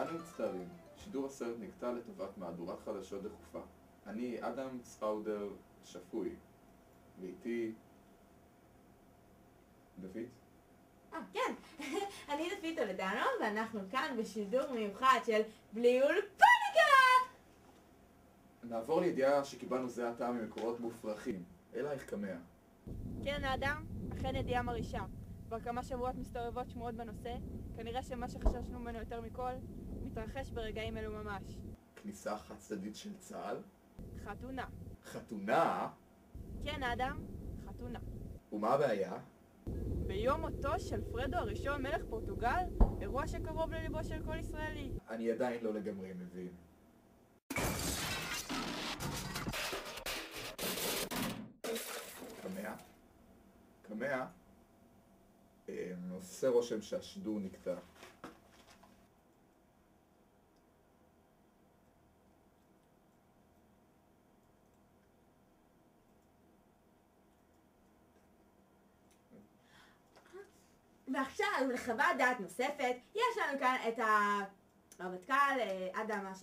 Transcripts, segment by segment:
אנו מצטערים, שידור הסרט נקטע לטובת מהדורת חדשות דחופה. אני אדם צפאודר שפוי, ואיתי דוד. כן, אני דוד טולדנו, ואנחנו כאן בשידור מיוחד של בלי אולפניקה! נעבור לידיעה שקיבלנו זה עתה ממקורות מופרכים. אלייך קמע. כן, האדם, אכן ידיעה מרעישה. כבר כמה שבועות מסתובבות שמועות בנושא, כנראה שמה שחששנו ממנו יותר מכל, מתרחש ברגעים אלו ממש. כניסה חד צדדית של צה"ל? חתונה. חתונה? כן, האדם, חתונה. ומה הבעיה? ביום מותו של פרדו הראשון, מלך פורטוגל, אירוע שקרוב לליבו של כל ישראלי. אני עדיין לא לגמרי מבין. קמע? קמע? עושה רושם שהשידור נקטע. ועכשיו לחוות דעת נוספת, יש לנו כאן את הרמטכ"ל אדם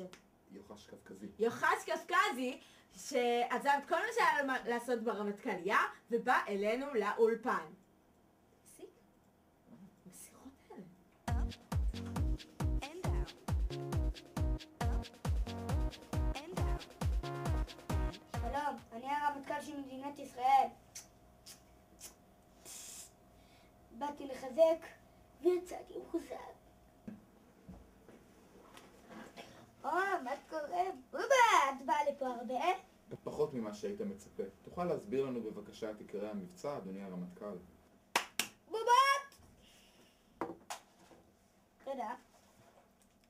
יוחש קפקזי. יוחש קפקזי, שעזב את כל מה שהיה לו לעשות ברמטכ"ליה, ובא אלינו לאולפן. הפסיק? בשיחות האלה. שלום, אני הרמטכ"ל של מדינת ישראל. באתי לחזק ויצאתי מחוזק. מה קורה? בובה, את באה לפה הרבה? פחות ממה שהיית מצפה. תוכל להסביר לנו בבקשה את עיקרי המבצע, אדוני הרמטכ"ל? בובות! תודה.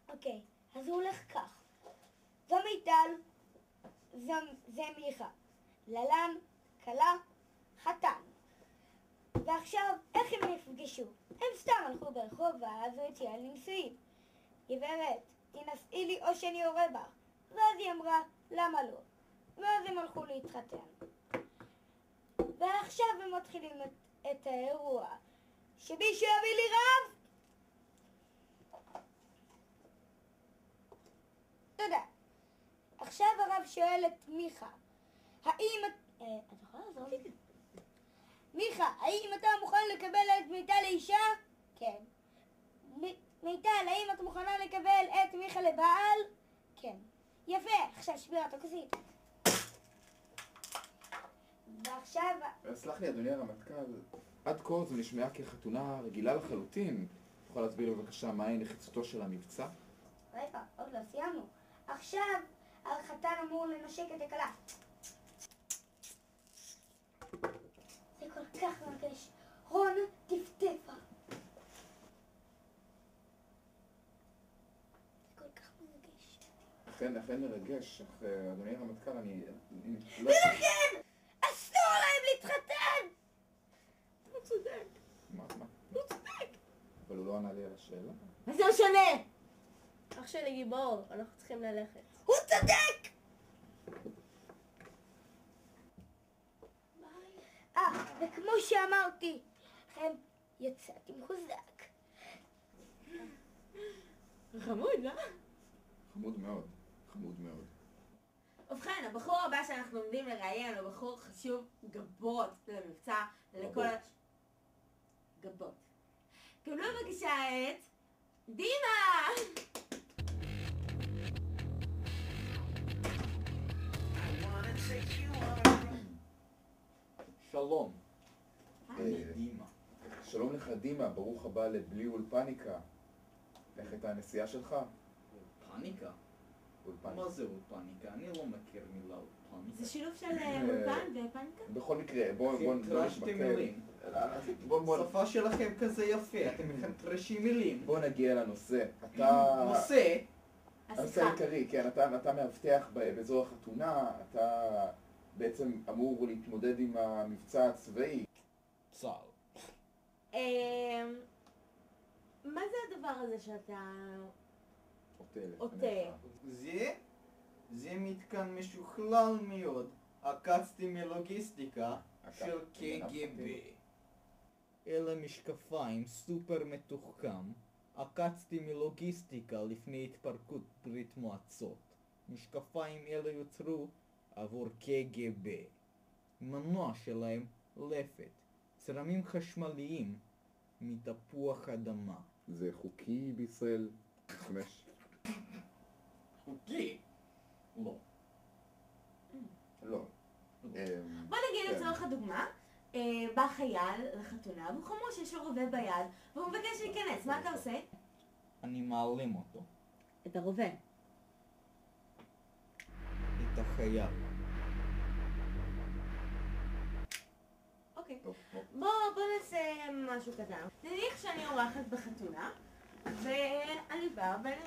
אוקיי, אז הוא הולך כך. זו מיטל, זה מיכה. ללן, כלה, חתן. ועכשיו, איך הם נפגשו? הם סתם הלכו ברחוב, ואז הוא הציע לנישואים. גברת, תנסי לי או שאני יורה בך. ואז היא אמרה, למה לא? ואז הם הלכו להתחתן. ועכשיו הם מתחילים את האירוע. שמישהו יביא לי רב? תודה. עכשיו הרב שואל את מיכה, האם את יכולה לעזור לי? מיכה, האם אתה מוכן לקבל את מיטל לאישה? כן. מיטל, האם את מוכנה לקבל את מיכה לבעל? כן. יפה, עכשיו שבירת הכוסית. ועכשיו... סלח לי, אדוני הרמטכ"ל, עד כה זו נשמעה כחתונה רגילה לחלוטין. תוכל להסביר בבקשה מהי נחיצותו של המבצע? רגע, עוד לא סיימנו. עכשיו החתן אמור לנשק את הכלה. זה כל כך מרגש. רון, טפטפה. זה כל כך מרגש. אכן מרגש, אך אדוני הרמטכ"ל, אני לא... ולכן! אסור להם להתחתן! הוא צודק. מה? הוא צודק. אבל הוא לא ענה לי על השאלה. מה זה משנה? אח שלי גיבור, אנחנו צריכים ללכת. הוא צודק! וכמו שאמרתי, לכם יצאתי מחוזק. חמוד, לא? חמוד מאוד, חמוד מאוד. ובכן, הבחור הבא שאנחנו עומדים לראיין הוא בחור חשוב, גבות למבצע, לכל... גבות. קבלו בבקשה את... דימה! שלום. אני דימה. שלום לך דימה, ברוך הבא לבלי אולפניקה. איך הייתה הנסיעה שלך? אולפניקה? מה זה אולפניקה? אני לא מכיר מילה אולפניקה. זה שילוב של אולפן ופניקה? בכל מקרה, בוא טרשתי מילים. השפה שלכם כזה יפה, אתם לכם טרשים מילים. בוא נגיע לנושא. אתה... נושא? הנושא העיקרי, כן, אתה מאבטח באזור החתונה, אתה בעצם אמור להתמודד עם המבצע הצבאי. צה"ל. מה זה הדבר הזה שאתה... עוטה. זה מתקן משוכלל מאוד. עקצתי מלוגיסטיקה של קג"ב. אלה משקפיים סופר מתוחכם, עקצתי מלוגיסטיקה לפני התפרקות ברית מועצות. משקפיים אלה יוצרו עבור KGB. מנוע שלהם לפת. צרמים חשמליים מתפוח אדמה. זה חוקי בישראל? 5. חוקי? לא. לא. בוא נגיד לצורך הדוגמה, בא חייל לחתונה והוא חמור שיש לו רובה ביד והוא מבקש להיכנס, מה אתה עושה? אני מעלים אותו. את הרובה. את החייל. אוקיי. בוא נעשה משהו קטן. נניח שאני אורחת בחתונה ואני באה ואני